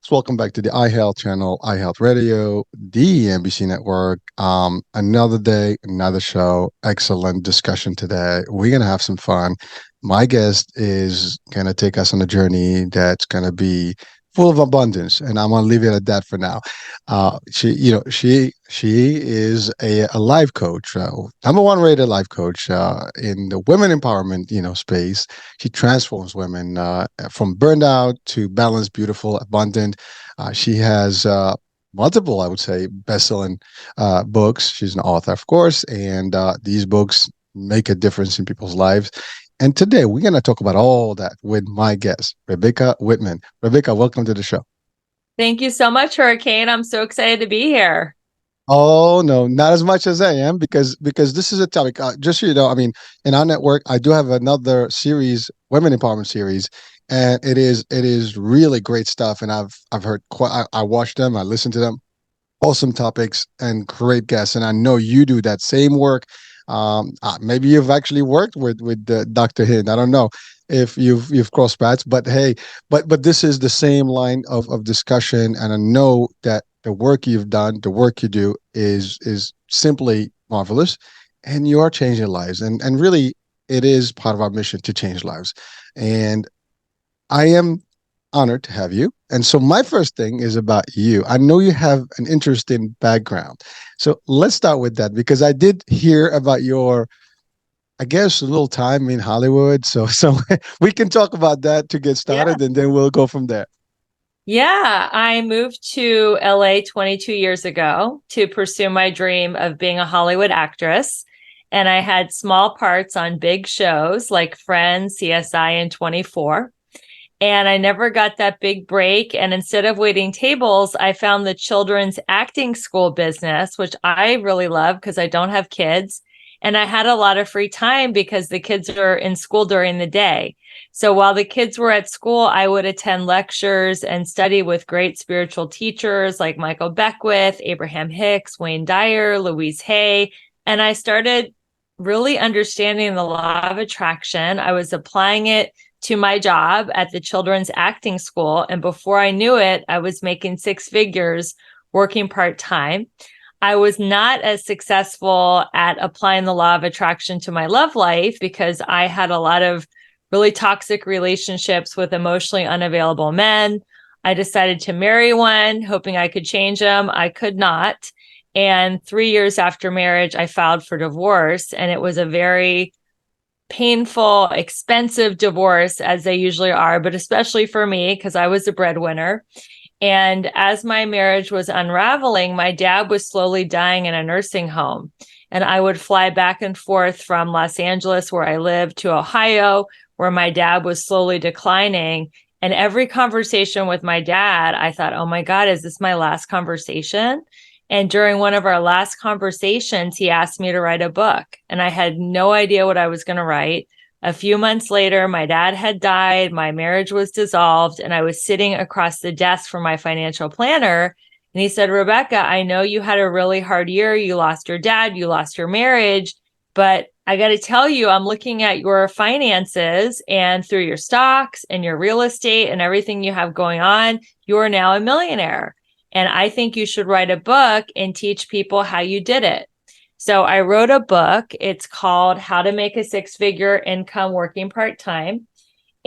Welcome back to the iHealth channel, iHealth Radio, the NBC network. Another day, another show. Excellent discussion today. We're gonna have some fun. My guest is gonna take us on a journey that's gonna be full of abundance, and I'm gonna leave it at that for now. She is a life coach, number one rated life coach in the women empowerment, space. She transforms women from burned out to balanced, beautiful, abundant. She has multiple, I would say, best-selling books. She's an author, of course, and these books make a difference in people's lives. And today we're going to talk about all that with my guest, Rebecca Whitman. Rebecca, welcome to the show. Thank you so much, Hurricane. I'm so excited to be here. Oh no, not as much as I am because this is a topic. Just so you know, I mean, in our network, I do have another series, women empowerment series, and it is really great stuff. And I've heard quite. I watched them, I listened to them. Awesome topics and great guests, and I know you do that same work. Maybe you've actually worked with Dr. Hind. I don't know if you've crossed paths, but hey, but this is the same line of discussion, and I know that the work you've done, the work you do is simply marvelous, and you are changing lives, and really it is part of our mission to change lives, and I am honored to have you. And so my first thing is about you. I know you have an interesting background. So let's start with that because I did hear about your, I guess, a little time in Hollywood. So we can talk about that to get Yeah. started and then we'll go from there. Yeah, I moved to LA 22 years ago to pursue my dream of being a Hollywood actress. And I had small parts on big shows like Friends, CSI, and 24. And I never got that big break. And instead of waiting tables, I found the children's acting school business, which I really love because I don't have kids. And I had a lot of free time because the kids are in school during the day. So while the kids were at school, I would attend lectures and study with great spiritual teachers like Michael Beckwith, Abraham Hicks, Wayne Dyer, Louise Hay. And I started really understanding the law of attraction. I was applying it to my job at the children's acting school. And before I knew it, I was making six figures working part-time. I was not as successful at applying the law of attraction to my love life because I had a lot of really toxic relationships with emotionally unavailable men. I decided to marry one, hoping I could change him. I could not. And 3 years after marriage, I filed for divorce. And it was a very painful, expensive divorce, as they usually are, but especially for me, because I was the breadwinner. And as my marriage was unraveling, my dad was slowly dying in a nursing home. And I would fly back and forth from Los Angeles, where I lived, to Ohio, where my dad was slowly declining. And every conversation with my dad, I thought, oh my God, is this my last conversation? And during one of our last conversations, he asked me to write a book. And I had no idea what I was going to write. A few months later, my dad had died, my marriage was dissolved, and I was sitting across the desk from my financial planner. And he said, Rebecca, I know you had a really hard year. You lost your dad, you lost your marriage, but I got to tell you, I'm looking at your finances and through your stocks and your real estate and everything you have going on, you are now a millionaire. And I think you should write a book and teach people how you did it. So I wrote a book. It's called How to Make a Six-Figure Income Working Part-Time.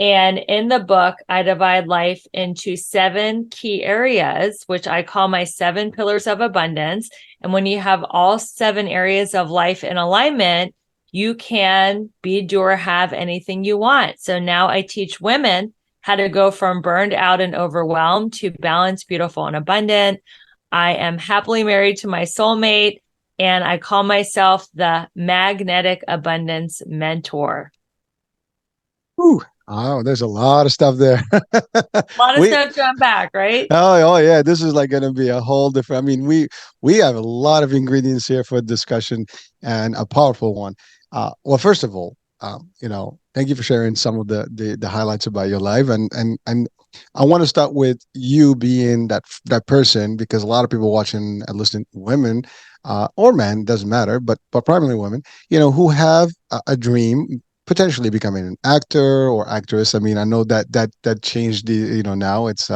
And in the book, I divide life into 7 key areas, which I call my 7 pillars of abundance. And when you have all 7 areas of life in alignment, you can be, do, or have anything you want. So now I teach women how to go from burned out and overwhelmed to balanced, beautiful, and abundant. I am happily married to my soulmate, and I call myself the Magnetic Abundance Mentor. Ooh, oh, there's a lot of stuff there. A lot of we stuff to unpack, right? Oh yeah, this is like going to be a whole different. I mean, we have a lot of ingredients here for discussion and a powerful one. Well, first of all, thank you for sharing some of the highlights about your life, and I want to start with you being that person because a lot of people watching and listening, women or men, doesn't matter, but primarily women, who have a dream potentially becoming an actor or actress. I mean, I know that changed the, now it's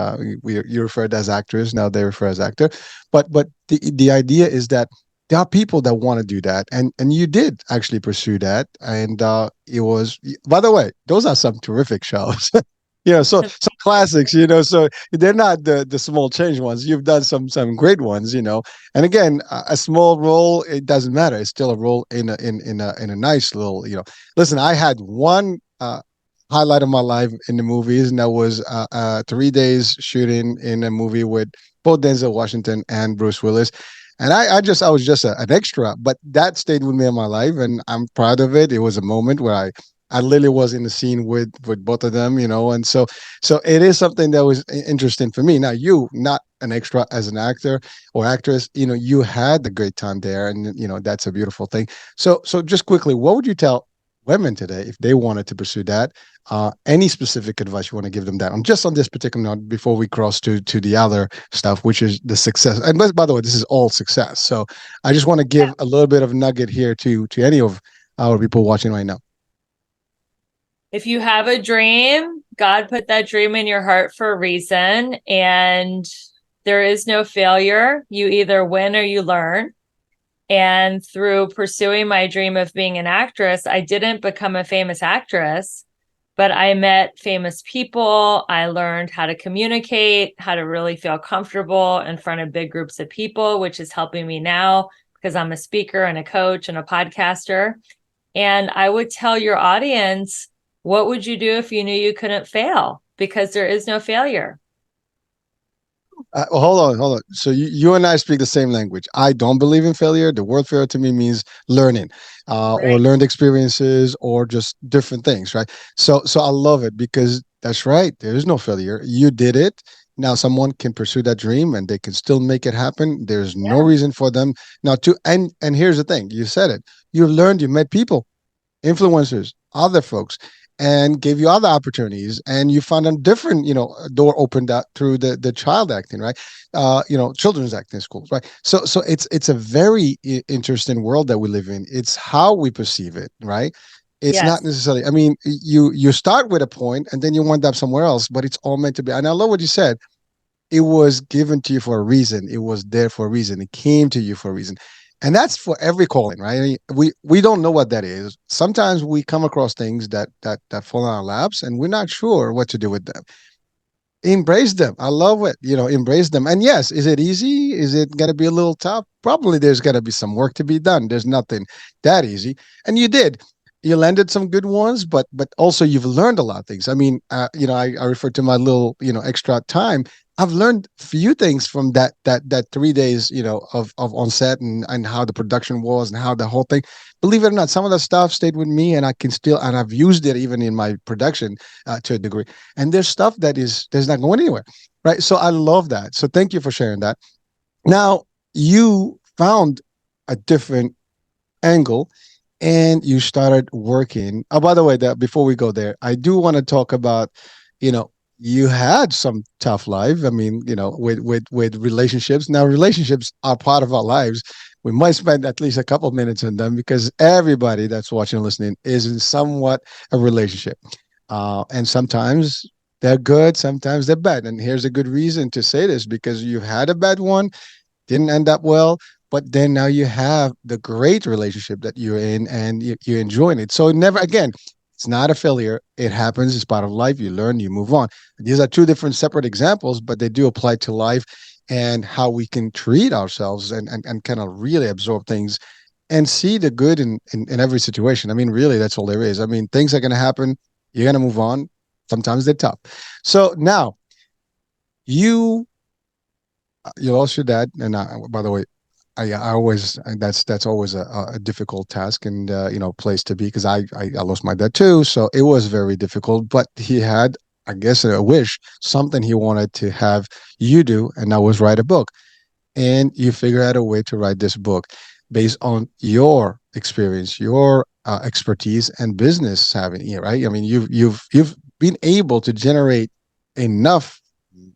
we you refer to as actors, now they refer as actor, but the idea is that there are people that want to do that, and you did actually pursue that, and it was, by the way, those are some terrific shows. So some classics, so they're not the small change ones. You've done some great ones, and again, a small role, it doesn't matter. It's still a role in a nice little, Listen, I had one highlight of my life in the movies, and that was 3 days shooting in a movie with both Denzel Washington and Bruce Willis. And I was just an extra, but that stayed with me in my life, and I'm proud of it. It was a moment where I literally was in the scene with both of them, and so it is something that was interesting for me. Now, you not an extra as an actor or actress, you had the great time there, and that's a beautiful thing. So just quickly, what would you tell women today if they wanted to pursue that? Any specific advice you want to give them that on just on this particular note before we cross to the other stuff, which is the success. And by the way, this is all success. So I just want to give a little bit of nugget here to any of our people watching right now. If you have a dream, God put that dream in your heart for a reason, and there is no failure. You either win or you learn. And through pursuing my dream of being an actress, I didn't become a famous actress, but I met famous people. I learned how to communicate, how to really feel comfortable in front of big groups of people, which is helping me now because I'm a speaker and a coach and a podcaster. And I would tell your audience, what would you do if you knew you couldn't fail? Because there is no failure. Well, hold on. So you and I speak the same language. I don't believe in failure. The word failure to me means learning, or Right. learned experiences, or just different things, right? So I love it because that's right. There is no failure. You did it. Now someone can pursue that dream and they can still make it happen. There's no Yeah. reason for them now to. And here's the thing. You said it. You learned. You met people, influencers, other folks, and gave you other opportunities, and you found a different, door opened up through the child acting, right? Children's acting schools, right? So it's a very interesting world that we live in. It's how we perceive it, right? It's not Yes. necessarily. I mean, you start with a point and then you wind up somewhere else, but it's all meant to be. And I love what you said. It was given to you for a reason. It was there for a reason. It came to you for a reason. And that's for every calling, right? I mean, we don't know what that is. Sometimes we come across things that fall in our laps and we're not sure what to do with them. Embrace them. I love it. Embrace them. And yes, is it easy? Is it going to be a little tough? Probably there's going to be some work to be done. There's nothing that easy. And you did. You landed some good ones, but also you've learned a lot of things. I mean, I refer to my little, extra time. I've learned few things from that 3 days, of on set, and how the production was and how the whole thing. Believe it or not, some of that stuff stayed with me, and I've used it even in my production, to a degree. And there's stuff there's not going anywhere, right? So I love that. So thank you for sharing that. Now you found a different angle and you started working. Oh, by the way, that before we go there, I do want to talk about, you know, you had some tough life. I mean, with relationships. Now, relationships are part of our lives. We might spend at least a couple of minutes on them because everybody that's watching and listening is in somewhat a relationship, and sometimes they're good, sometimes they're bad. And here's a good reason to say this: because you had a bad one, didn't end up well, but then now you have the great relationship that you're in and you're enjoying it. So never again, it's not a failure. It happens. It's part of life. You learn, you move on. These are two different separate examples, but they do apply to life and how we can treat ourselves and kind of really absorb things and see the good in every situation. I mean, really, that's all there is. I mean, things are going to happen. You're going to move on. Sometimes they're tough. So now you you lost your dad, and by the way, I always that's always a difficult task and place to be because I lost my dad too, so it was very difficult. But he had, I guess, a wish, something he wanted to have you do, and that was write a book. And you figure out a way to write this book based on your experience, your expertise, and business having here, right? I mean, you've been able to generate enough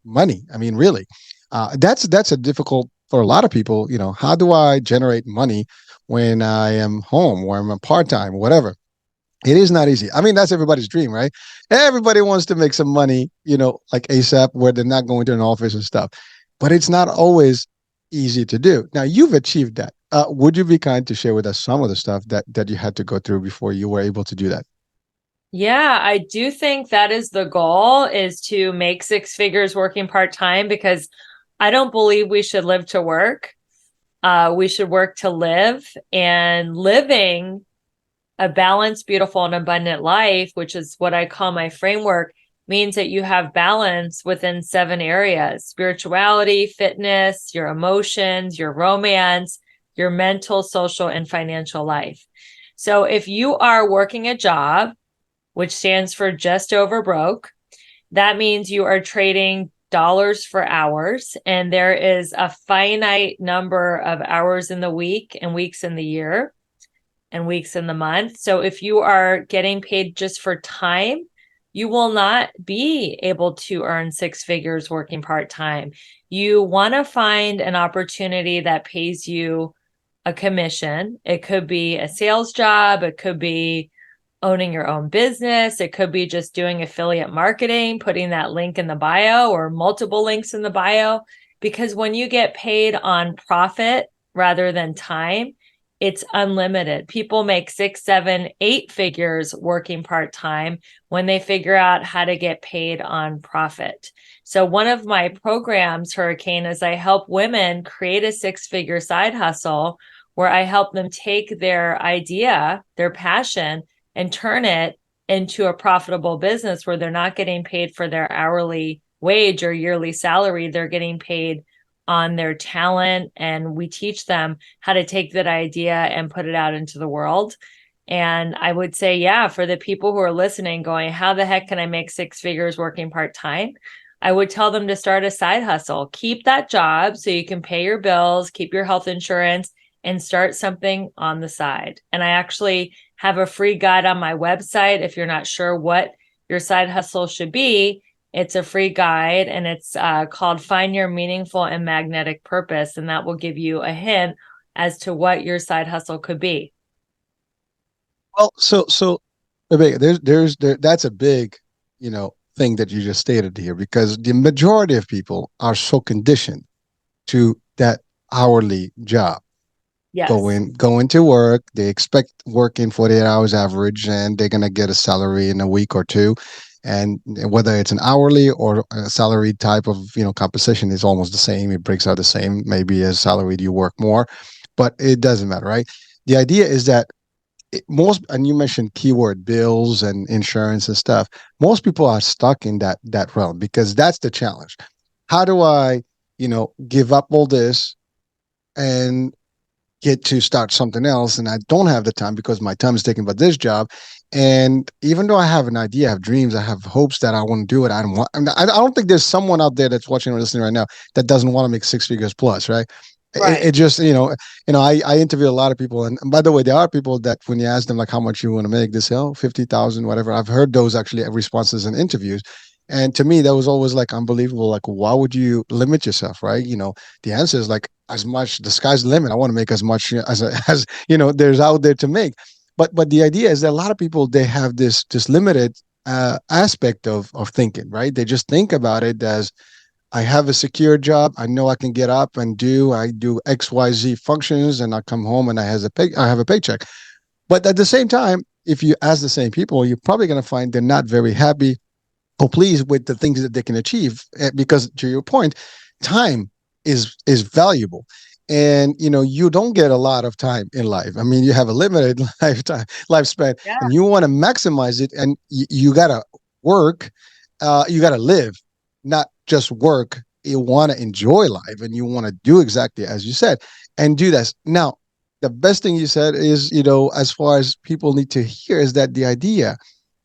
money. I mean, really, that's a difficult for a lot of people. How do I generate money when I am home or I'm a part time, whatever? It is not easy. I mean, that's everybody's dream, right? Everybody wants to make some money, like ASAP, where they're not going to an office and stuff. But it's not always easy to do. Now, you've achieved that. Would you be kind to share with us some of the stuff that you had to go through before you were able to do that? Yeah, I do think that is the goal, is to make six figures working part-time, because I don't believe we should live to work. We should work to live, and living a balanced, beautiful, and abundant life, which is what I call my framework, means that you have balance within 7 areas: spirituality, fitness, your emotions, your romance, your mental, social, and financial life. So if you are working a job, which stands for just over broke, that means you are trading dollars for hours, and there is a finite number of hours in the week and weeks in the year and weeks in the month. So if you are getting paid just for time, you will not be able to earn six figures working part-time. You want to find an opportunity that pays you a commission. It could be a sales job, it could be owning your own business, it could be just doing affiliate marketing, putting that link in the bio or multiple links in the bio. Because when you get paid on profit rather than time, it's unlimited. People make 6, 7, 8 figures working part time when they figure out how to get paid on profit. So, one of my programs, Hurricane, is I help women create a 6 figure side hustle where I help them take their idea, their passion, and turn it into a profitable business where they're not getting paid for their hourly wage or yearly salary. They're getting paid on their talent, and we teach them how to take that idea and put it out into the world. And I would say, yeah, for the people who are listening going, how the heck can I make 6 figures working part-time? I would tell them to start a side hustle. Keep that job so you can pay your bills, keep your health insurance, and start something on the side. And I actually have a free guide on my website. If you're not sure what your side hustle should be, it's a free guide, and it's called Find Your Meaningful and Magnetic Purpose. And that will give you a hint as to what your side hustle could be. Well, so Rebecca, that's a big, thing that you just stated here, because the majority of people are so conditioned to that hourly job. Yes. Going to work, they expect working 48 hours average, and they're gonna get a salary in a week or two. And whether it's an hourly or a salary type of compensation is almost the same. It breaks out the same. Maybe as salaried you work more, but it doesn't matter, right? The idea is that most, and you mentioned keyword bills and insurance and stuff. Most people are stuck in that realm, because that's the challenge. How do I, give up all this and get to start something else, and I don't have the time because my time is taken by this job. And even though I have an idea, I have dreams, I have hopes that I want to do it, I don't want. I don't think there's someone out there that's watching or listening right now that doesn't want to make six figures plus, right? It Right. just I interview a lot of people, and by the way, there are people that when you ask them like how much you want to make, they say, oh, 50,000, whatever. I've heard those actually responses in interviews, and to me that was always like unbelievable. Like, why would you limit yourself, right? The answer is like, as much, the sky's the limit. I want to make as much as there's out there to make. But the idea is that a lot of people, they have this limited aspect of thinking, right? They just think about it as, I have a secure job. I know I can get up and I do XYZ functions, and I come home and I have a paycheck. But at the same time, if you ask the same people, you're probably going to find they're not very happy or pleased with the things that they can achieve. Because to your point, time is valuable. And you don't get a lot of time in life. I mean, you have a limited lifespan, Yeah. and you want to maximize it. And you gotta work, you gotta live, not just work. You want to enjoy life, and you want to do exactly as you said, and do this. Now, the best thing you said is, as far as people need to hear, is that the idea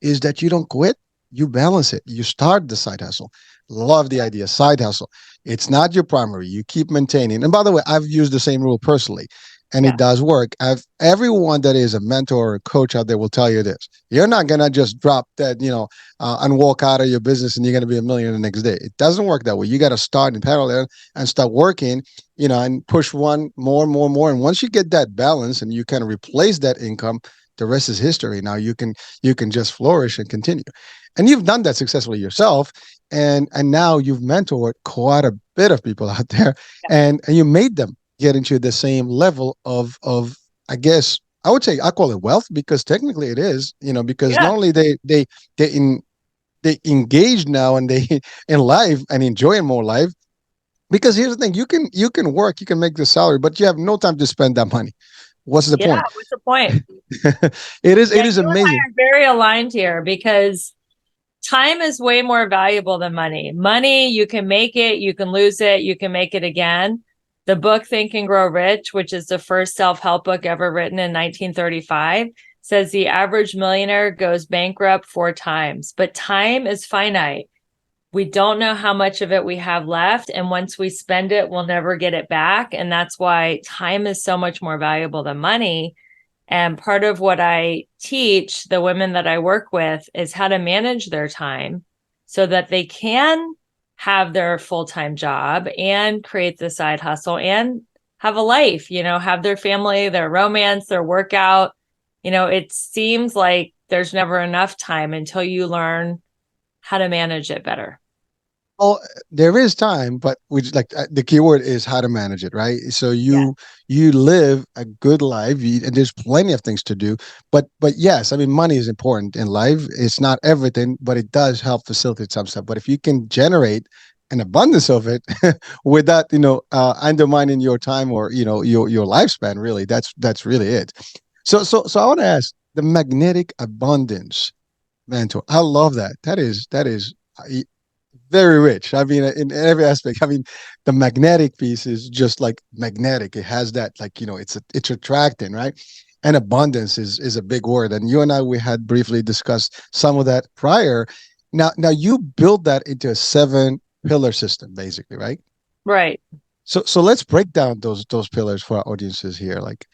is that you don't quit, you balance it. You start the side hustle. Love the idea, side hustle. It's not your primary. You keep maintaining. And by the way, I've used the same rule personally, and it Yeah. does work. Everyone that is a mentor or a coach out there will tell you this. You're not gonna just drop that, and walk out of your business and you're gonna be a millionaire the next day. It doesn't work that way. You got to start in parallel and start working, and push one more, more, more. And once you get that balance and you kind of replace that income, the rest is history. Now you can just flourish and continue. And you've done that successfully yourself. And now you've mentored quite a bit of people out there, and you made them get into the same level of I guess I would say I call it wealth because technically it is, because Yeah. not only they in they engage now and they in life and enjoying more life. Because here's the thing, you can work, you can make the salary, but you have no time to spend that money. What's the Yeah. point? What's the point? It Yeah. is You and amazing. I are very aligned here because time is way more valuable than money. Money, you can make it, you can lose it, you can make it again. The book Think and Grow Rich, which is the first self-help book ever written in 1935, says the average millionaire goes bankrupt 4 times, but time is finite. We don't know how much of it we have left. And once we spend it, we'll never get it back. And that's why time is so much more valuable than money. And part of what I teach the women that I work with is how to manage their time so that they can have their full-time job and create the side hustle and have a life, have their family, their romance, their workout. It seems like there's never enough time until you learn how to manage it better. Well, there is time, but we just like the key word is how to manage it, right? So Yeah. you live a good life, and there's plenty of things to do. But yes, I mean, money is important in life. It's not everything, but it does help facilitate some stuff. But if you can generate an abundance of it without undermining your time or your lifespan, really, that's really it. So I want to ask the magnetic abundance mentor. I love that. That is very rich. I mean, in every aspect. I mean, the magnetic piece is just like magnetic. It has that, like, it's attracting, right? And abundance is a big word. And you and I, we had briefly discussed some of that prior. Now you build that into a 7 pillar system, basically, right? Right. So let's break down those pillars for our audiences here. Like,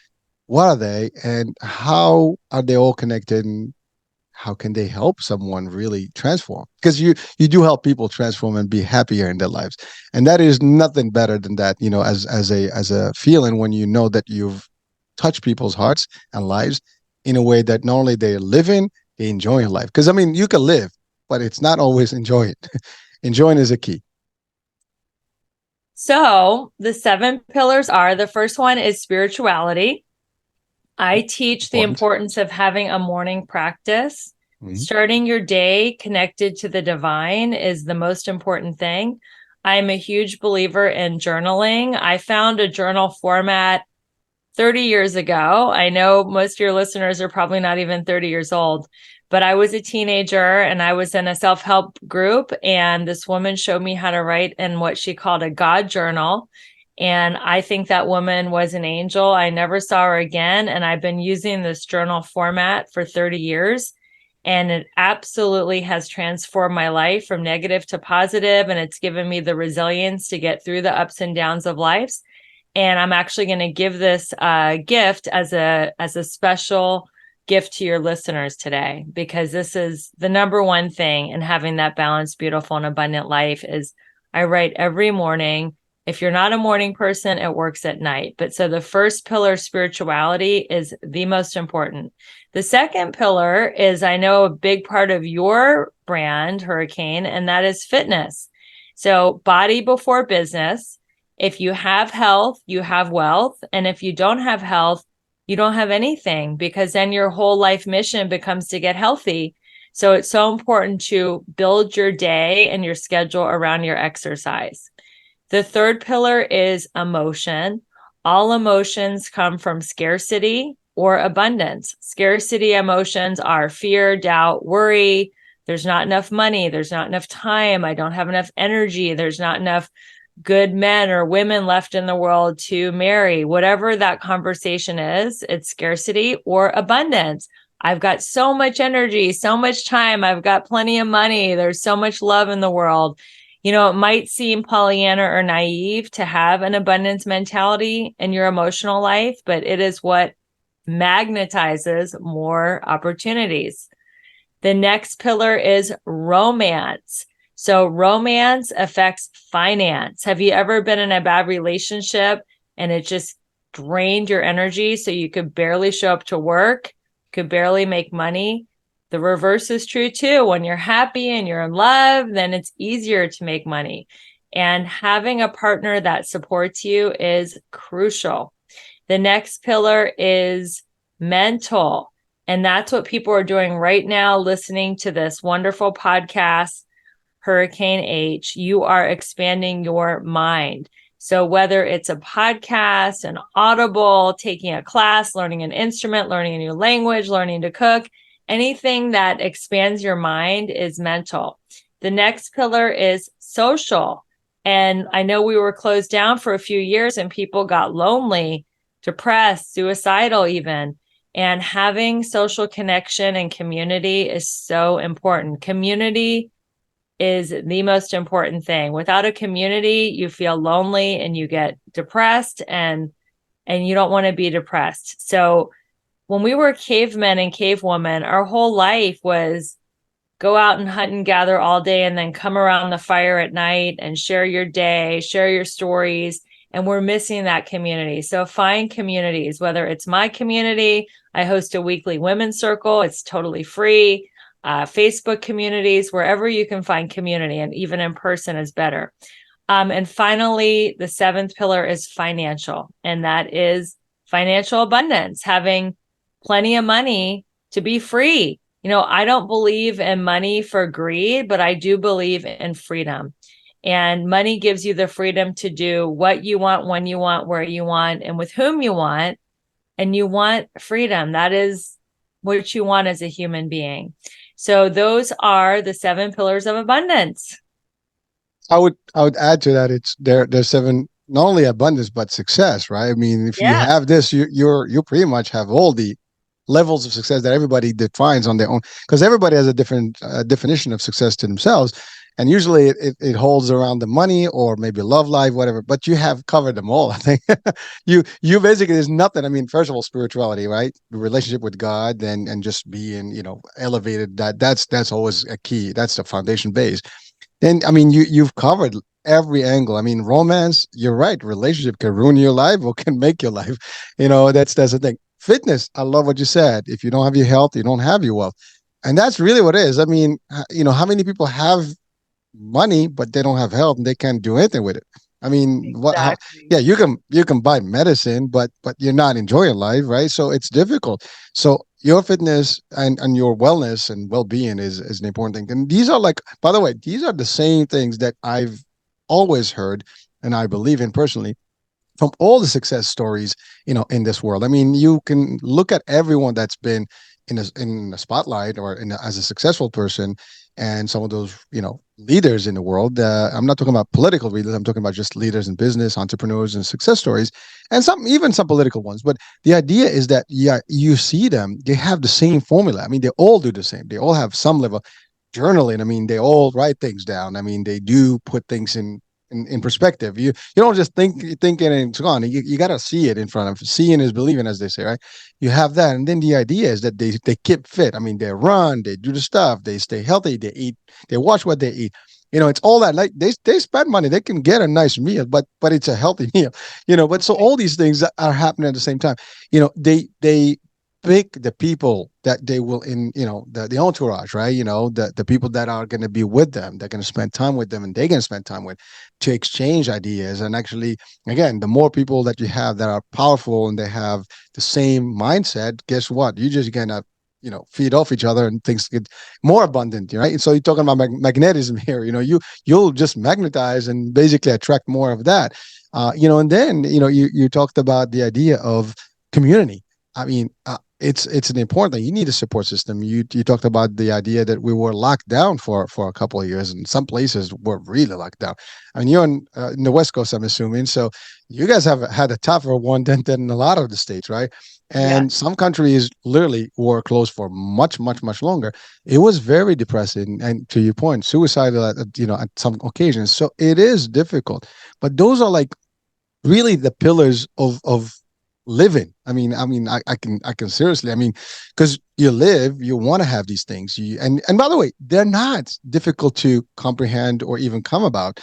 what are they, and how are they all connected, and how can they help someone really transform? Because you do help people transform and be happier in their lives, and that is nothing better than that, as a feeling when you know that you've touched people's hearts and lives in a way that not only they're living, they enjoying life. Because I mean, you can live, but it's not always enjoying. Enjoying is a key. So the 7 pillars are, the first one is spirituality. I teach the Important. importance of having a morning practice. Mhm. Starting your day connected to the divine is the most important thing. I'm a huge believer in journaling. I found a journal format 30 years ago. I know most of your listeners are probably not even 30 years old, but I was a teenager and I was in a self-help group, and this woman showed me how to write in what she called a God journal. And I think that woman was an angel. I never saw her again. And I've been using this journal format for 30 years. And it absolutely has transformed my life from negative to positive, and it's given me the resilience to get through the ups and downs of life. And I'm actually going to give this gift as a special gift to your listeners today, because this is the number one thing in having that balanced, beautiful, and abundant life. Is I write every morning. If you're not a morning person, it works at night. But so the first pillar, spirituality, is the most important. The second pillar is, I know, a big part of your brand, Hurricane, and that is fitness. So body before business. If you have health, you have wealth. And if you don't have health, you don't have anything, because then your whole life mission becomes to get healthy. So it's so important to build your day and your schedule around your exercise. The third pillar is emotion. All emotions come from scarcity or abundance. Scarcity emotions are fear, doubt, worry. There's not enough money. There's not enough time. I don't have enough energy. There's not enough good men or women left in the world to marry. Whatever that conversation is, it's scarcity or abundance. I've got so much energy, so much time. I've got plenty of money. There's so much love in the world. It might seem Pollyanna or naive to have an abundance mentality in your emotional life, but it is what magnetizes more opportunities. The next pillar is romance. So romance affects finance. Have you ever been in a bad relationship and it just drained your energy so you could barely show up to work? could barely make money, the reverse is true too. When you're happy and you're in love, then it's easier to make money. And having a partner that supports you is crucial. The next pillar is mental. And that's what people are doing right now, listening to this wonderful podcast, Hurricane H. You are expanding your mind. So whether it's a podcast, an audible, taking a class, learning an instrument, learning a new language, learning to cook, anything that expands your mind is mental. The next pillar is social. And I know we were closed down for a few years and people got lonely, depressed, suicidal, even. And having social connection and community is so important. Community is the most important thing. Without a community, you feel lonely and you get depressed, and you don't want to be depressed. So when we were cavemen and cavewomen, our whole life was go out and hunt and gather all day and then come around the fire at night and share your day, share your stories. And we're missing that community. So find communities, whether it's my community, I host a weekly women's circle, it's totally free. Facebook communities, wherever you can find community, and even in person is better. And finally, the seventh pillar is financial, and that is financial abundance, having plenty of money to be free. I don't believe in money for greed, but I do believe in freedom. And money gives you the freedom to do what you want, when you want, where you want, and with whom you want. And you want freedom. That is what you want as a human being. So those are the seven pillars of abundance. I would add to that. There's seven, not only abundance but success, right? I mean, if you Yeah, have this, you pretty much have all the levels of success that everybody defines on their own, because everybody has a different definition of success to themselves, and usually it holds around the money or maybe love life, whatever. But you have covered them all. I think you basically, there's nothing. I mean, first of all, spirituality, right? The relationship with God, and just being elevated. That's always a key. That's the foundation base. Then I mean, you've covered every angle. I mean, romance, you're right. Relationship can ruin your life or can make your life. That's the thing. Fitness, I love what you said. If you don't have your health, you don't have your wealth. And that's really what it is. I mean, how many people have money but they don't have health and they can't do anything with it? I mean, what how exactly. yeah, you can buy medicine, but you're not enjoying life, right? So it's difficult. So your fitness and your wellness and well-being is an important thing. And these are, like, by the way, these are the same things that I've always heard and I believe in personally from all the success stories, in this world. I mean, you can look at everyone that's been in a spotlight or as a successful person, and some of those, leaders in the world. I'm not talking about political leaders. I'm talking about just leaders in business, entrepreneurs, and success stories, and even some political ones. But the idea is that, yeah, you see them; they have the same formula. I mean, they all do the same. They all have some level journaling. I mean, they all write things down. I mean, they do put things in perspective. You don't just think it and it's gone. You got to see it in front of. Seeing is believing, as they say, right? You have that, and then the idea is that they keep fit. I mean, they run, they do the stuff, they stay healthy, they eat, they watch what they eat. It's all that. Like, they spend money, they can get a nice meal, but it's a healthy meal. But so all these things that are happening at the same time. They pick the people that they will the entourage, right? The people that are going to be with them, they're going to spend time with them, and they're going to spend time with, to exchange ideas. And actually, again, the more people that you have that are powerful and they have the same mindset, guess what? You just gonna feed off each other and things get more abundant, right? And so you're talking about magnetism here. You'll just magnetize and basically attract more of that. And then you talked about the idea of community. I mean, it's an important thing. You need a support system. You talked about the idea that we were locked down for a couple of years, and some places were really locked down. I mean, you're in the West Coast, I'm assuming, so you guys have had a tougher one than a lot of the states, right? Yeah. And some countries literally were closed for much, much, much longer. It was very depressing, and to your point, suicidal at some occasions. So it is difficult, but those are like really the pillars of living. I mean, I can seriously, I mean, because you live, you want to have these things. And by the way, they're not difficult to comprehend or even come about.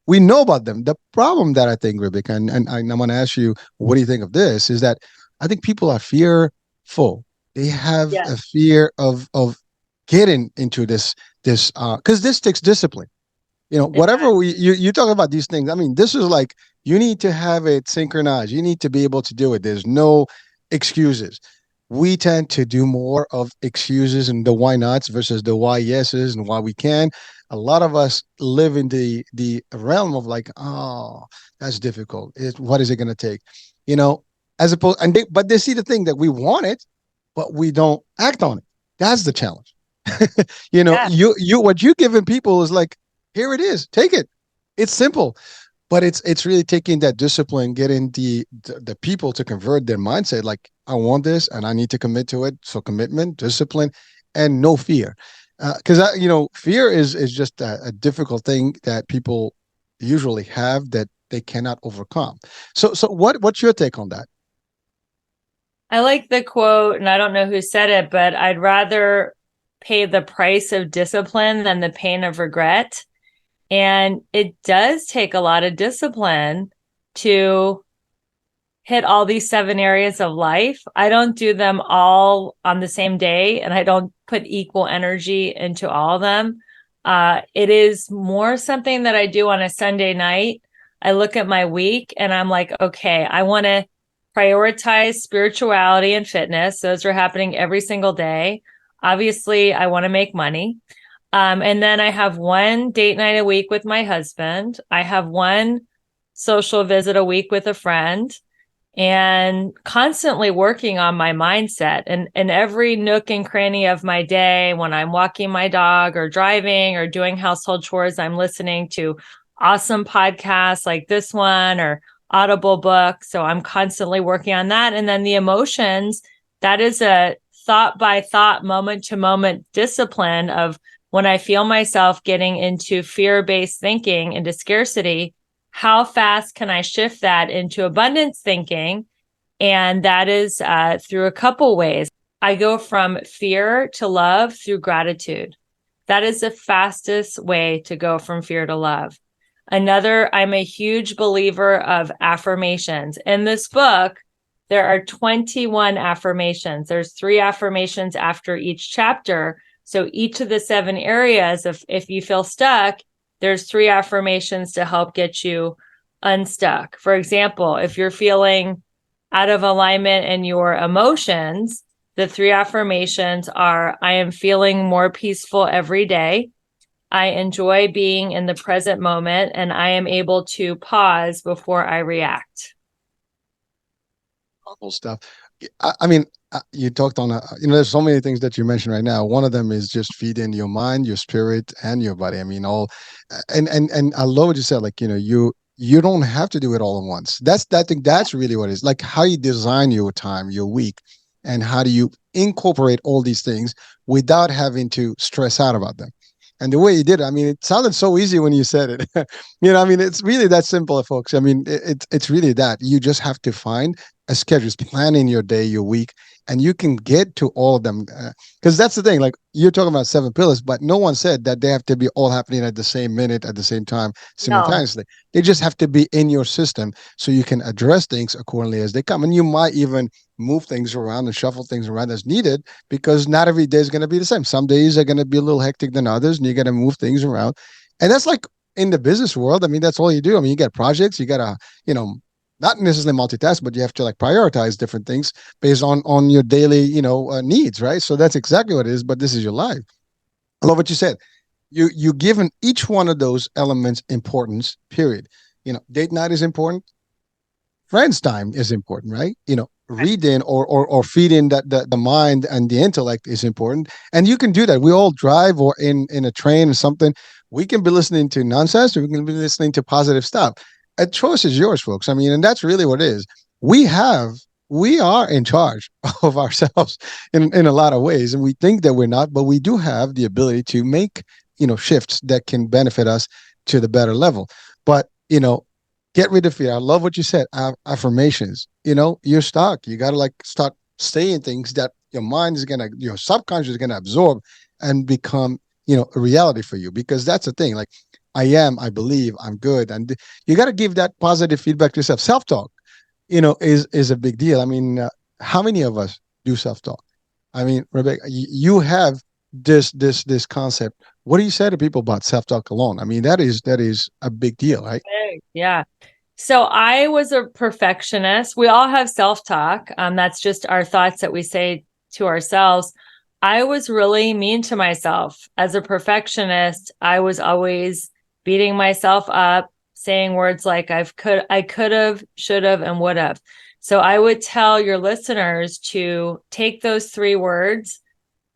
We know about them. The problem that I think, Rebecca, and I'm going to ask you, what do you think of this? Is that I think people are fearful. They have Yes. a fear of getting into this because this takes discipline. It Whatever you talk about these things. I mean, this is like you need to have it synchronized. You need to be able to do it. There's no excuses. We tend to do more of excuses and the why nots versus the why yeses and why we can. A lot of us live in the realm of like, oh, that's difficult. What is it going to take? You know, as opposed but they see the thing that we want it, but we don't act on it. That's the challenge. yeah. You what you giving people is like, here it is, take it. It's simple, but it's really taking that discipline, getting the people to convert their mindset. Like, I want this, and I need to commit to it. So commitment, discipline, and no fear, because fear is just a difficult thing that people usually have that they cannot overcome. So what's your take on that? I like the quote, and I don't know who said it, but I'd rather pay the price of discipline than the pain of regret. And it does take a lot of discipline to hit all these 7 areas of life. I don't do them all on the same day, and I don't put equal energy into all of them. It is more something that I do on a Sunday night. I look at my week and I'm like, okay, I want to prioritize spirituality and fitness. Those are happening every single day. Obviously, I want to make money. And then I have one date night a week with my husband. I have one social visit a week with a friend, and constantly working on my mindset and every nook and cranny of my day. When I'm walking my dog or driving or doing household chores, I'm listening to awesome podcasts like this one or Audible books. So I'm constantly working on that. And then the emotions, that is a thought by thought, moment to moment discipline of when I feel myself getting into fear based thinking, into scarcity, how fast can I shift that into abundance thinking? And that is through a couple ways. I go from fear to love through gratitude. That is the fastest way to go from fear to love. Another, I'm a huge believer of affirmations. In this book, there are 21 affirmations. There's 3 affirmations after each chapter. So each of the 7 areas, if you feel stuck, there's 3 affirmations to help get you unstuck. For example, if you're feeling out of alignment in your emotions, the 3 affirmations are: I am feeling more peaceful every day. I enjoy being in the present moment, and I am able to pause before I react. Awful stuff. I mean, you talked on, there's so many things that you mentioned right now. One of them is just feed in your mind, your spirit, and your body. I mean, and I love what you said. Like, you don't have to do it all at once. I think that's really what it is. Like how you design your time, your week, and how do you incorporate all these things without having to stress out about them. And the way you did it, I mean, it sounded so easy when you said it. I mean, it's really that simple, folks. I mean, it's really that. You just have to find a schedule, planning your day, your week, and you can get to all of them. Because that's the thing. Like, you're talking about 7 pillars, but no one said that they have to be all happening at the same minute, at the same time, No, simultaneously. They just have to be in your system so you can address things accordingly as they come. And you might even move things around and shuffle things around as needed, because not every day is going to be the same. Some days are going to be a little hectic than others, and you got to move things around. And that's like in the business world. I mean, that's all you do. I mean, you got projects, you got to, not necessarily multitask, but you have to like prioritize different things based on your daily, needs, right? So that's exactly what it is. But this is your life. I love what you said. You given each one of those elements importance. Period. Date night is important. Friends time is important, right? Reading or feeding the mind and the intellect is important, and you can do that. We all drive or in a train or something. We can be listening to nonsense, or we can be listening to positive stuff. A choice is yours, folks. I mean, and that's really what it is. We are in charge of ourselves in a lot of ways, and we think that we're not, but we do have the ability to make shifts that can benefit us to the better level. But get rid of fear. I love what you said. Affirmations. You're stuck. You got to like start saying things that your mind is gonna, your subconscious is gonna absorb and become, a reality for you. Because that's the thing. Like, I believe, I'm good, and you got to give that positive feedback to yourself. Self talk, is a big deal. I mean, how many of us do self talk? I mean, Rebecca, you have this concept. What do you say to people about self-talk alone? I mean, that is a big deal, right? Yeah. So I was a perfectionist. We all have self-talk. That's just our thoughts that we say to ourselves. I was really mean to myself. As a perfectionist, I was always beating myself up, saying words like I could have, should have, and would have. So I would tell your listeners to take those three words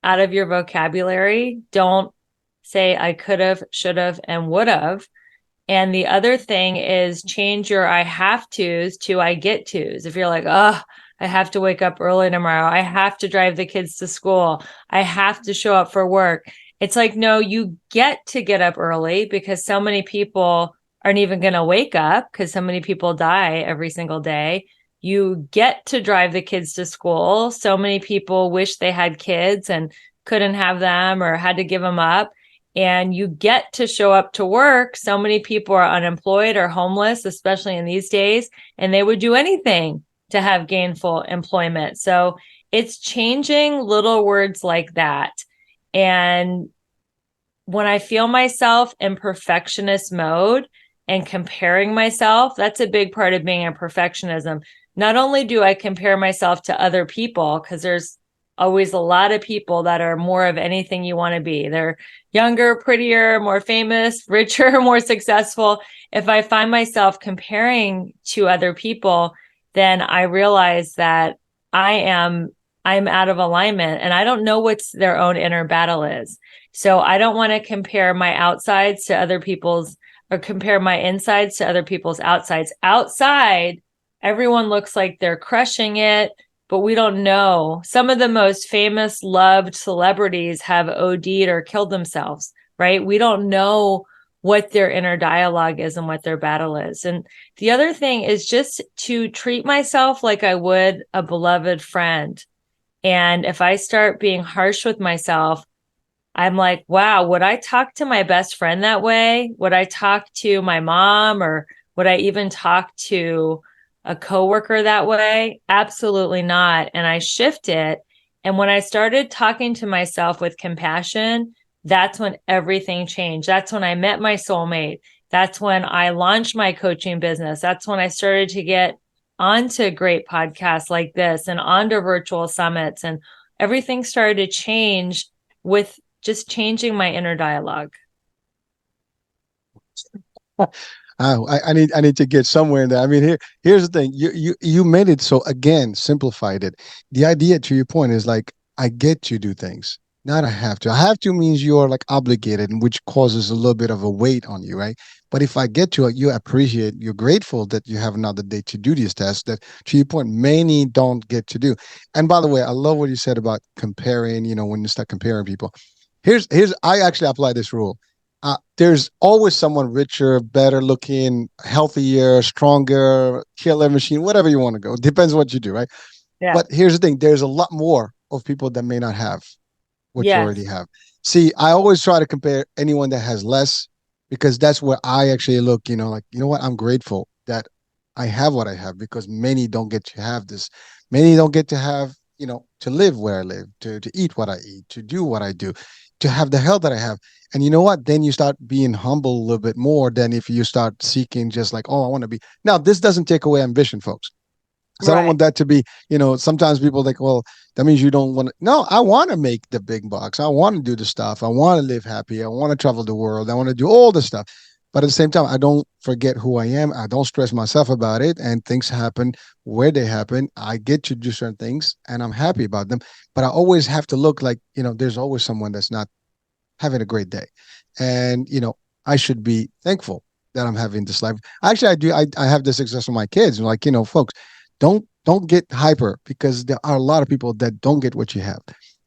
out of your vocabulary. Don't say I could have, should have, and would have. And the other thing is change your I have to's to I get to's. If you're like, oh, I have to wake up early tomorrow. I have to drive the kids to school. I have to show up for work. It's like, no, you get to get up early because so many people aren't even going to wake up because so many people die every single day. You get to drive the kids to school. So many people wish they had kids and couldn't have them or had to give them up, and you get to show up to work. So many people are unemployed or homeless, especially in these days, and they would do anything to have gainful employment. So it's changing little words like that. And when I feel myself in perfectionist mode and comparing myself, that's a big part of being a perfectionism. Not only do I compare myself to other people, because there's always a lot of people that are more of anything you want to be. They're younger, prettier, more famous, richer, more successful. If I find myself comparing to other people, then I realize that I am I'm out of alignment and I don't know what's their own inner battle is. So I don't want to compare my outsides to other people's or compare my insides to other people's outsides. Outside, everyone looks like they're crushing it, but we don't know. Some of the most famous, loved celebrities have OD'd or killed themselves, right? We don't know what their inner dialogue is and what their battle is. And the other thing is just to treat myself like I would a beloved friend. And if I start being harsh with myself, I'm like, wow, would I talk to my best friend that way? Would I talk to my mom or would I even talk to a coworker that way? Absolutely not. And I shift it. And when I started talking to myself with compassion, that's when everything changed. That's when I met my soulmate. That's when I launched my coaching business. That's when I started to get onto great podcasts like this and onto virtual summits. And everything started to change with just changing my inner dialogue. I need to get somewhere in there. I mean, here's the thing. You made it so, again, simplified it. The idea, to your point, is like I get to do things, not I have to. I have to means you're like obligated, and which causes a little bit of a weight on you, right? But if I get to it, you appreciate, you're grateful that you have another day to do these tasks that, to your point, many don't get to do. And by the way, I love what you said about comparing, when you start comparing people. Here's I actually apply this rule. There's always someone richer, better looking, healthier, stronger, killer machine, whatever you want to go. Depends what you do, right? Yeah. But here's the thing: there's a lot more of people that may not have what you already Yes. have. See, I always try to compare anyone that has less because that's where I actually look, like, you know what? I'm grateful that I have what I have because many don't get to have this. Many don't get to have, to live where I live, to eat what I eat, to do what I do, to have the health that I have. And you know what? Then you start being humble a little bit more than if you start seeking just like, oh, I want to be. Now, this doesn't take away ambition, folks. Because I don't Right. want that to be, sometimes people think, well, that means you don't want to. No, I want to make the big bucks. I want to do the stuff. I want to live happy. I want to travel the world. I want to do all the stuff. But at the same time, I don't forget who I am. I don't stress myself about it. And things happen where they happen. I get to do certain things and I'm happy about them. But I always have to look like, there's always someone that's not having a great day. And, I should be thankful that I'm having this life. Actually, I do. I have this success with my kids. Like, folks, don't get hyper because there are a lot of people that don't get what you have.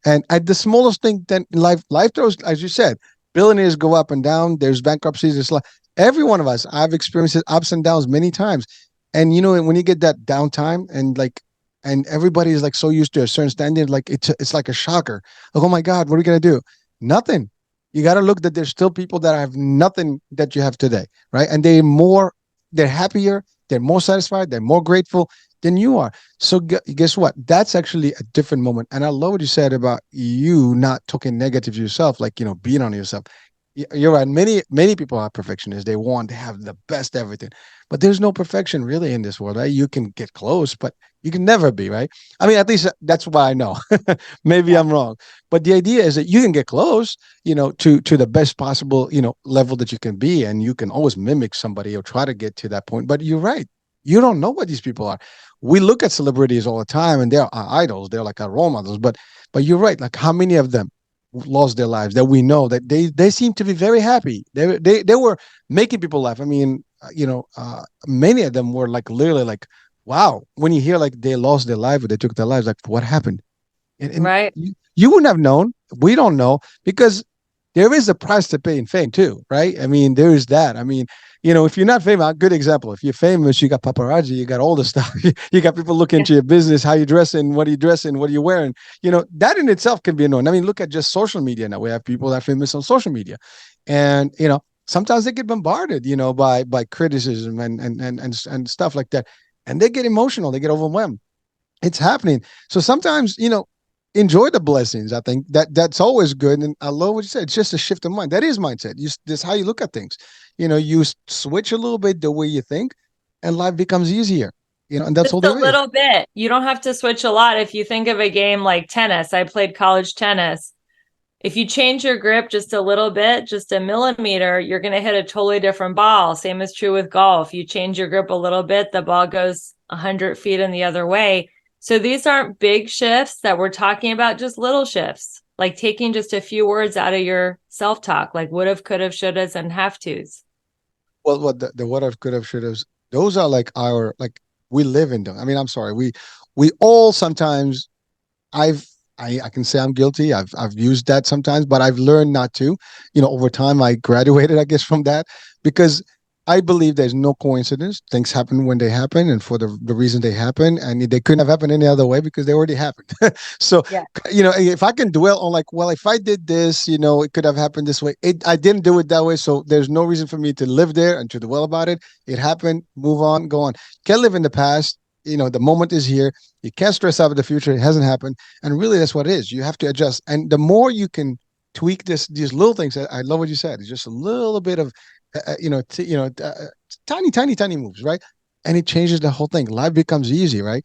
And at the smallest thing then in life throws, as you said, billionaires go up and down. There's bankruptcies. It's like every one of us, I've experienced it, ups and downs many times. And when you get that downtime and everybody is like so used to a certain standard, like it's like a shocker. Like, oh my God, what are we gonna do? Nothing. You got to look that there's still people that have nothing that you have today, right? And they're happier, they're more satisfied, they're more grateful, than you are. So guess what? That's actually a different moment. And I love what you said about you not talking negative to yourself, like, being on yourself. You're right. Many people are perfectionists. They want to have the best everything, but there's no perfection really in this world, right? You can get close, but you can never be, right? I mean, at least that's what I know. Maybe Yeah. I'm wrong, but the idea is that you can get close, to the best possible, level that you can be, and you can always mimic somebody or try to get to that point. But you're right. You don't know what these people are. We look at celebrities all the time, and they're our idols. They're like our role models. But you're right. Like, how many of them lost their lives that we know that they seem to be very happy. They were making people laugh. I mean, many of them were like literally like, wow. When you hear like they lost their life or they took their lives, like what happened? And Right. you wouldn't have known. We don't know because there is a price to pay in fame too, right? I mean, there is that. I mean, if you're not famous, a good example. If you're famous, you got paparazzi, you got all the stuff. You got people looking Yeah. into your business, how you dressing, what are you dressing, what are you wearing. That in itself can be annoying. I mean, look at just social media now. We have people that are famous on social media, and sometimes they get bombarded, by criticism and stuff like that, and they get emotional, they get overwhelmed. It's happening. So sometimes, enjoy the blessings. I think that's always good. And I love what you said. It's just a shift of mind. That is mindset. That's how you look at things. You switch a little bit the way you think, and life becomes easier. And that's Just all a there is. little bit. You don't have to switch a lot. If you think of a game like tennis, I played college tennis. If you change your grip just a little bit, just a millimeter, you're going to hit a totally different ball. Same is true with golf. You change your grip a little bit, the ball goes 100 feet in the other way. So these aren't big shifts that we're talking about, just little shifts, like taking just a few words out of your self talk, like would have, could have, should have, and have tos. Well, what the what have, could have, should have, those are like like we live in them. I mean, I'm sorry. We all sometimes I've I can say I'm guilty. I've used that sometimes, but I've learned not to. Over time I graduated, I guess, from that because I believe there's no coincidence. Things happen when they happen and for the reason they happen, and they couldn't have happened any other way because they already happened. So, Yeah. if I can dwell on like, well, if I did this, it could have happened this way. I didn't do it that way, so there's no reason for me to live there and to dwell about it. It happened. Move on. Go on. Can't live in the past. The moment is here. You can't stress out the future. It hasn't happened. And really, that's what it is. You have to adjust. And the more you can tweak these little things, I love what you said. It's just a little bit of, tiny, tiny, tiny moves, right? And it changes the whole thing. Life becomes easy, right?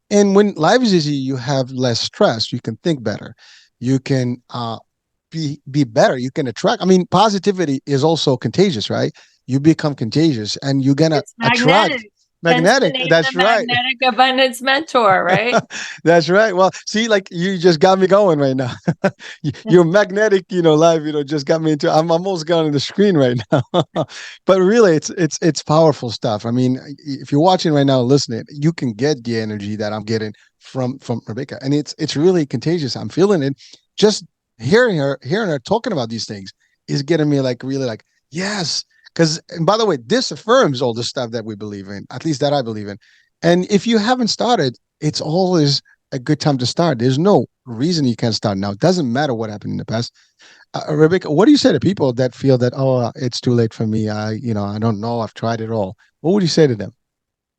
And when life is easy, you have less stress. You can think better. You can be better. You can attract. I mean, positivity is also contagious, right? You become contagious, and you're gonna It's attract magnetic. Hence the magnetic. name the That's right. Magnetic Abundance Mentor, right? That's right. Well, see, like you just got me going right now. Your magnetic, live, just got me into. I'm almost gone on the screen right now. But really, it's powerful stuff. I mean, if you're watching right now, listening, you can get the energy that I'm getting from Rebecca, and it's really contagious. I'm feeling it. Just hearing her talking about these things is getting me like really like yes. Because, and by the way, this affirms all the stuff that we believe in, at least that I believe in. And if you haven't started, it's always a good time to start. There's no reason you can't start now. It doesn't matter what happened in the past. Rebecca, what do you say to people that feel that, oh, it's too late for me? I don't know. I've tried it all. What would you say to them?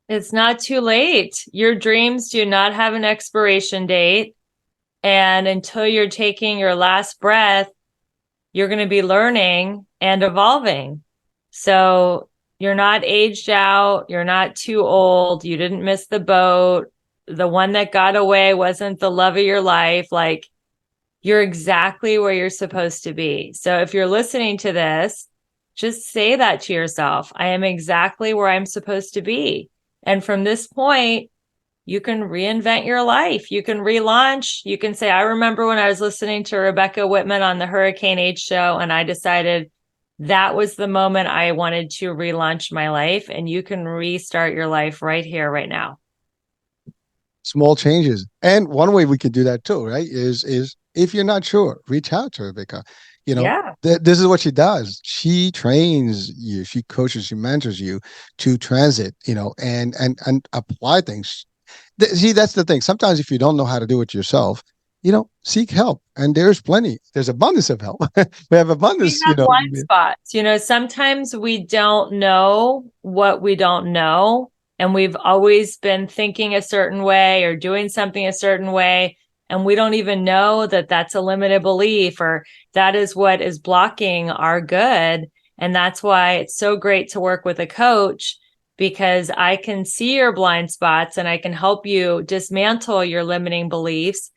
It's not too late. Your dreams do not have an expiration date. And until you're taking your last breath, you're going to be learning and evolving. So you're not aged out. You're not too old. You didn't miss the boat. The one that got away wasn't the love of your life. Like you're exactly where you're supposed to be. So if you're listening to this, just say that to yourself. I am exactly where I'm supposed to be. And from this point, you can reinvent your life. You can relaunch. You can say, I remember when I was listening to Rebecca Whitman on the Hurricane H show, and I decided that was the moment I wanted to relaunch my life. And you can restart your life right here, right now. Small changes. And one way we could do that too, right? Is if you're not sure, reach out to Rebecca. Yeah. This is what she does. She trains you, she coaches, she mentors you to transit, and apply things. See, that's the thing. Sometimes if you don't know how to do it yourself, seek help. And there's plenty. There's abundance of help. We have We abundance, have blind spots. Sometimes we don't know what we don't know. And we've always been thinking a certain way or doing something a certain way. And we don't even know that that's a limited belief or that is what is blocking our good. And that's why it's so great to work with a coach, because I can see your blind spots and I can help you dismantle your limiting beliefs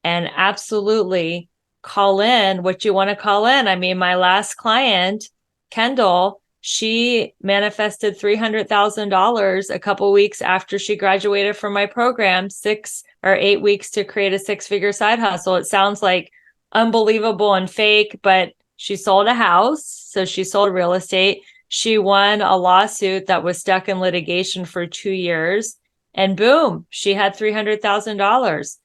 and absolutely call in what you want to call in. I mean, my last client, Kendall, she manifested $300,000 a couple weeks after she graduated from my program, 6 or 8 weeks to create a six-figure side hustle. It sounds like unbelievable and fake, but she sold a house. So she sold real estate. She won a lawsuit that was stuck in litigation for 2 years. And boom, she had $300,000.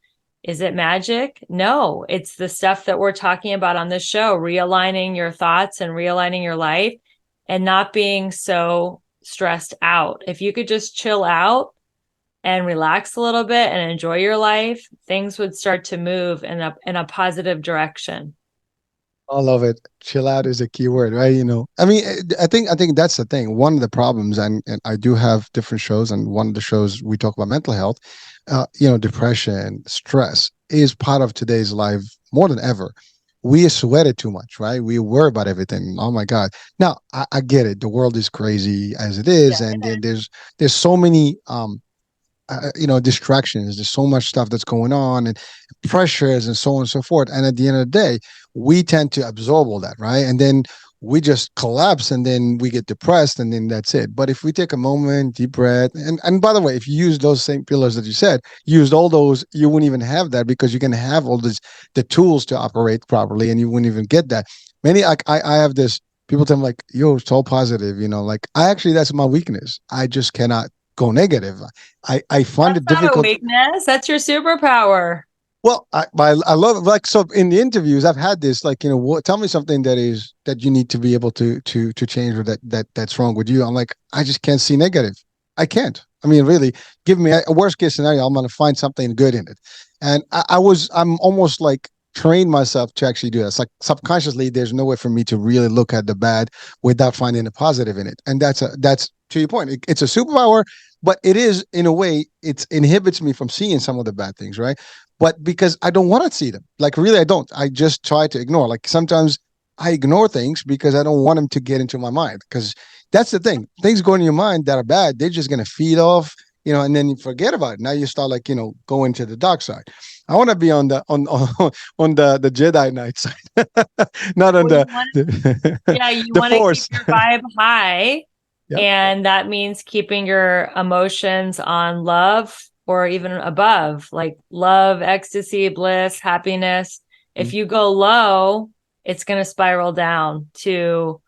Is it magic? No, it's the stuff that we're talking about on this show, realigning your thoughts and realigning your life and not being so stressed out. If you could just chill out and relax a little bit and enjoy your life, things would start to move in a positive direction. I love it. Chill out is a key word, right? I mean, I think that's the thing. One of the problems, and I do have different shows, and one of the shows we talk about mental health. Depression, stress is part of today's life more than ever. We sweat it too much, right? We worry about everything. Oh my God! Now I get it. The world is crazy as it is, Yeah. and then there's so many distractions. There's so much stuff that's going on and pressures and so on and so forth. And at the end of the day, we tend to absorb all that, right? And then we just collapse and then we get depressed and then that's it. But if we take a moment, deep breath, and by the way, if you use those same pillars that you said, used all those, you wouldn't even have that because you can have all this the tools to operate properly and you wouldn't even get that. Many I have this people tell me like, yo, so positive, like I actually that's my weakness. I just cannot go negative. I find That's it not a difficult. weakness. That's your superpower. Well, I love like so in the interviews I've had this like tell me something that you need to be able to change or that's wrong with you. I'm like I just can't see negative. I can't. I mean, really, give me a worst case scenario. I'm going to find something good in it, and I'm almost like trained myself to actually do that. It's like subconsciously, there's no way for me to really look at the bad without finding the positive in it, and that's to your point. It's a superpower, but it is in a way it inhibits me from seeing some of the bad things, right? But because I don't want to see them, like really, I don't. I just try to ignore. Like sometimes I ignore things because I don't want them to get into my mind. Because that's the thing. Things go in your mind that are bad, they're just gonna feed off, and then you forget about it. Now you start like, going to the dark side. I want to be on the on the Jedi Knight side, not on Well, you want the Yeah, you the want to keep Force. your vibe high. Yep. And that means keeping your emotions on love or even above, like love, ecstasy, bliss, happiness. If you go low, it's going to spiral down to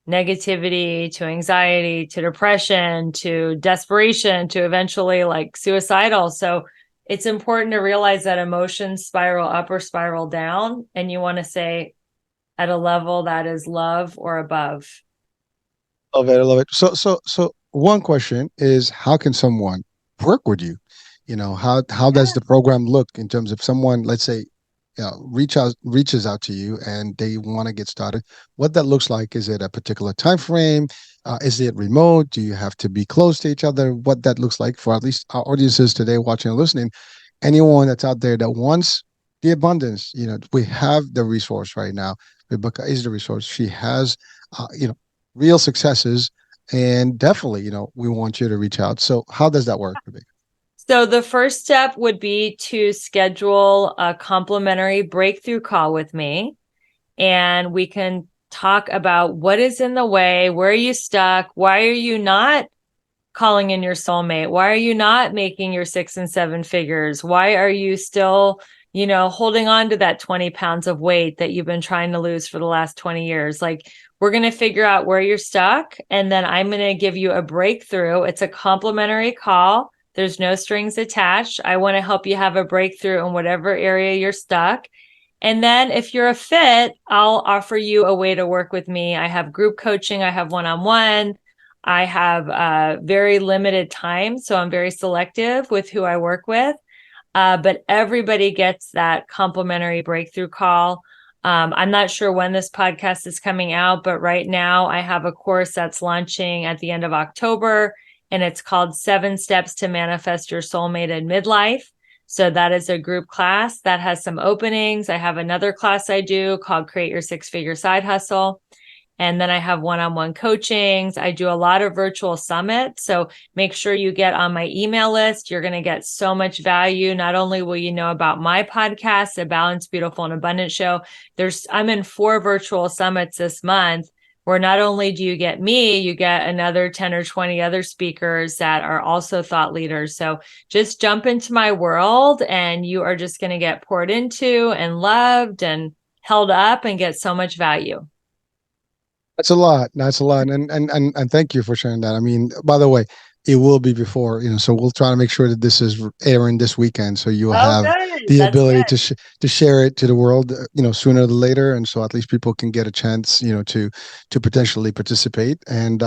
negativity, to anxiety, to depression, to desperation, to eventually like suicidal. So it's important to realize that emotions spiral up or spiral down. And you want to say at a level that is love or above. Love it. I love it. So one question is, how can someone work with you? How does Yeah. the program look in terms of someone, let's say, reaches out to you and they want to get started? What that looks like? Is it a particular time frame? Is it remote? Do you have to be close to each other? What that looks like for at least our audiences today, watching and listening. Anyone that's out there that wants the abundance, we have the resource right now. Rebecca is the resource. She has, real successes. And definitely, we want you to reach out. So how does that work, Rebecca? So the first step would be to schedule a complimentary breakthrough call with me, and we can talk about what is in the way, where are you stuck, why are you not calling in your soulmate, why are you not making your 6 and 7 figures, why are you still, holding on to that 20 pounds of weight that you've been trying to lose for the last 20 years. Like, we're going to figure out where you're stuck, and then I'm going to give you a breakthrough. It's a complimentary call. There's no strings attached. I want to help you have a breakthrough in whatever area you're stuck. And then if you're a fit, I'll offer you a way to work with me. I have group coaching. I have one-on-one. I have very limited time, so I'm very selective with who I work with. But everybody gets that complimentary breakthrough call. I'm not sure when this podcast is coming out, but right now I have a course that's launching at the end of October. and it's called 7 Steps to Manifest Your Soulmate in Midlife. So that is a group class that has some openings. I have another class I do called Create Your Six-Figure Side Hustle. And then I have one-on-one coachings. I do a lot of virtual summits. So make sure you get on my email list. You're going to get so much value. Not only will you know about my podcast, the Balanced, Beautiful, and Abundant Show, I'm in 4 virtual summits this month, where not only do you get me, you get another 10 or 20 other speakers that are also thought leaders. So just jump into my world and you are just going to get poured into and loved and held up and get so much value. That's a lot. That's a lot. And thank you for sharing that. I mean, by the way, it will be before, so we'll try to make sure that this is airing this weekend. So you'll Oh, have good. the That's ability good. to share it to the world, sooner than later. And so at least people can get a chance, to potentially participate. And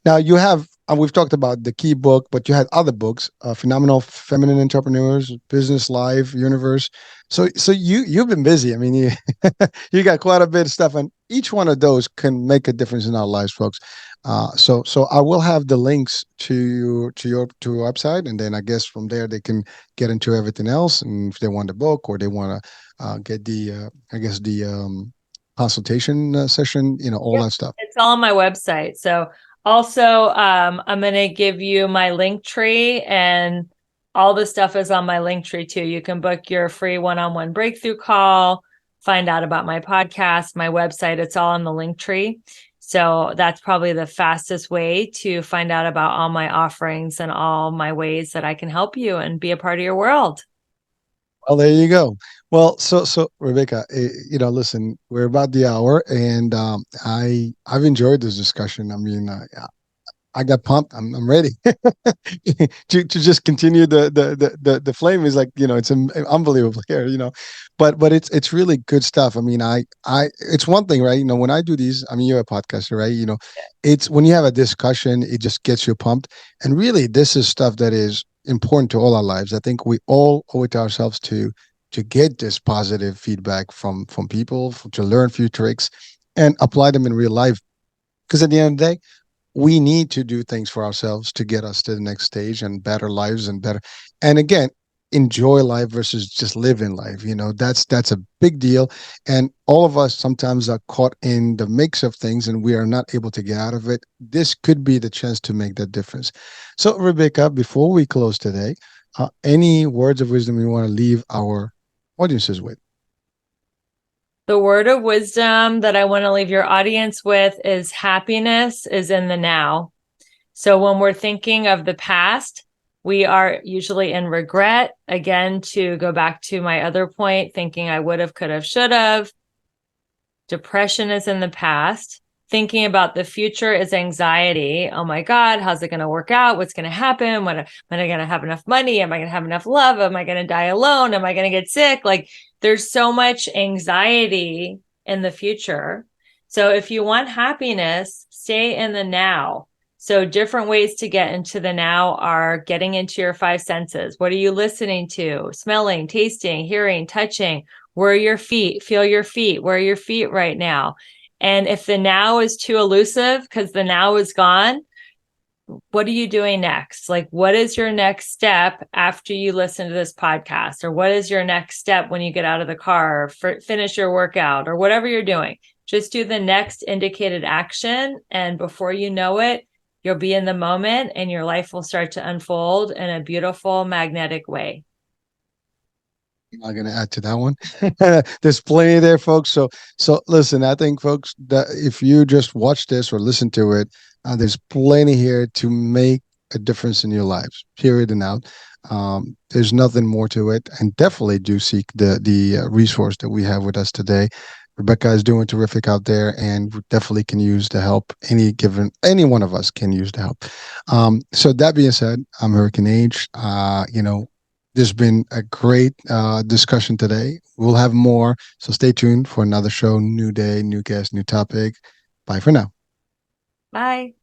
now you have, we've talked about the key book, but you had other books, Phenomenal Feminine Entrepreneurs, Business Live Universe. So you've been busy. I mean, you got quite a bit of stuff, and each one of those can make a difference in our lives, folks. So I will have the links to your website, and then I guess from there they can get into everything else, and if they want the book or they want to get the I guess the consultation session, all Yep. that stuff. It's all on my website. So also, I'm going to give you my link tree, and all the stuff is on my link tree too. You can book your free one-on-one breakthrough call, find out about my podcast, my website. It's all on the link tree. So that's probably the fastest way to find out about all my offerings and all my ways that I can help you and be a part of your world. Well, there you go. Well, so Rebecca, listen, we're about the hour, and I've enjoyed this discussion. I mean, I got pumped. I'm ready to just continue the flame is like, it's unbelievable here, but it's really good stuff. I mean, I it's one thing, right? When I do these, I mean, you're a podcaster, right? It's when you have a discussion, it just gets you pumped. And really, this is stuff that is important to all our lives. I think we all owe it to ourselves to get this positive feedback from people, to learn few tricks and apply them in real life. Because at the end of the day, we need to do things for ourselves to get us to the next stage and better lives and better. And again, enjoy life versus just live in life. That's a big deal. And all of us sometimes are caught in the mix of things and we are not able to get out of it. This could be the chance to make that difference. So, Rebecca, before we close today, any words of wisdom you want to leave our audiences with? The word of wisdom that I want to leave your audience with is happiness is in the now. So when we're thinking of the past, we are usually in regret. Again, to go back to my other point, thinking I would have, could have, should have. Depression is in the past. Thinking about the future is anxiety. Oh my God, how's it going to work out? What's going to happen? When am I going to have enough money? Am I going to have enough love? Am I going to die alone? Am I going to get sick? Like, there's so much anxiety in the future. So if you want happiness, stay in the now. So different ways to get into the now are getting into your 5 senses. What are you listening to? Smelling, tasting, hearing, touching. Where are your feet? Feel your feet. Where are your feet right now? And if the now is too elusive because the now is gone, what are you doing next? Like, what is your next step after you listen to this podcast? Or what is your next step when you get out of the car or finish your workout or whatever you're doing? Just do the next indicated action. And before you know it, you'll be in the moment and your life will start to unfold in a beautiful, magnetic way. I'm not going to add to that one. There's plenty there, folks. So listen, I think, folks, that if you just watch this or listen to it, there's plenty here to make a difference in your lives, period and out. There's nothing more to it, and definitely do seek the resource that we have with us today. Rebecca is doing terrific out there, and we definitely can use the help. Any one of us can use the help. So that being said, I'm Hurricane Age. There's been a great discussion today. We'll have more, so stay tuned for another show. New day, new guest, new topic. Bye for now. Bye.